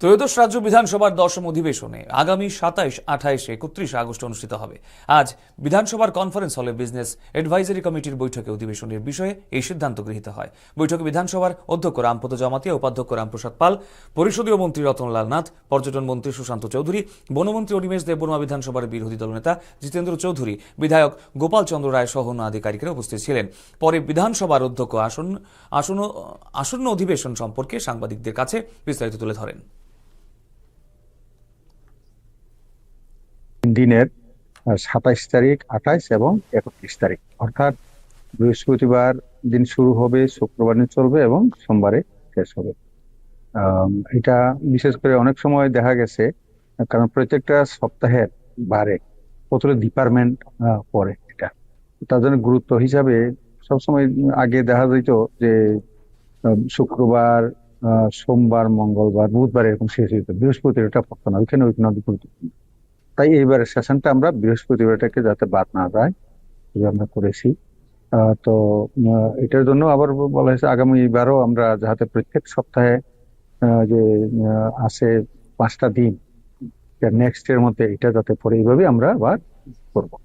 ত্রয়োদশ রাজ্য বিধানসভার 10ম অধিবেশনে আগামী 27, 28, 31 আগস্ট অনুষ্ঠিত হবে। আজ বিধানসভার কনফারেন্স হলে বিজনেস অ্যাডভাইজারি কমিটির বৈঠকে অধিবেশনের বিষয়ে এই সিদ্ধান্ত গৃহীত হয়। বৈঠকে বিধানসভার অধ্যক্ষ রামপদ জমাতিয়া, উপাধ্যক্ষ রামপ্রসাদ পাল, পরিষদীয় মন্ত্রী রতনলাল নাথ, পর্যটন মন্ত্রী সুশান্ত চৌধুরী, বনমন্ত্রী অনিমেষ দেববর্মা, বিধানসভার বিরোধী দলনেতা জিতেন্দ্র চৌধুরী, বিধায়ক গোপাল চন্দ্র রায় সহ অন্য আধিকারিকেরা উপস্থিত ছিলেন। পরে বিধানসভার অধ্যক্ষ আসন্ন অধিবেশন সম্পর্কে সাংবাদিকদের কাছে বিস্তারিত তুলে ধরেন। দিনের 27 তারিখ, 28 এবং 31 তারিখ, অর্থাৎ বৃহস্পতিবার দিন শুরু হবে, শুক্রবার দিন চলবে এবং সোমবারে শেষ হবে। এটা বিশেষ করে অনেক সময় দেখা গেছে, কারণ প্রত্যেকটা সপ্তাহের বারে কতগুলো ডিপার্টমেন্ট পড়ে, এটা তার জন্য গুরুত্ব হিসাবে সবসময় আগে দেখা যেত যে শুক্রবার, সোমবার, মঙ্গলবার, বুধবার এরকম শেষ হইতো, বৃহস্পতিবার এটা পড়তো না, ওইখানে গুরুত্বপূর্ণ। তাই এইবারের সেশনটা আমরা বৃহস্পতিবারটাকে যাতে বাদ না যায় আমরা করেছি। তো এটার জন্য আবার বলা হয়েছে আগামীবারও আমরা যাতে প্রত্যেক সপ্তাহে যে আছে 5টা দিন, নেক্সট এর মধ্যে এটা যাতে পরে এইভাবে আমরা আবার করবো।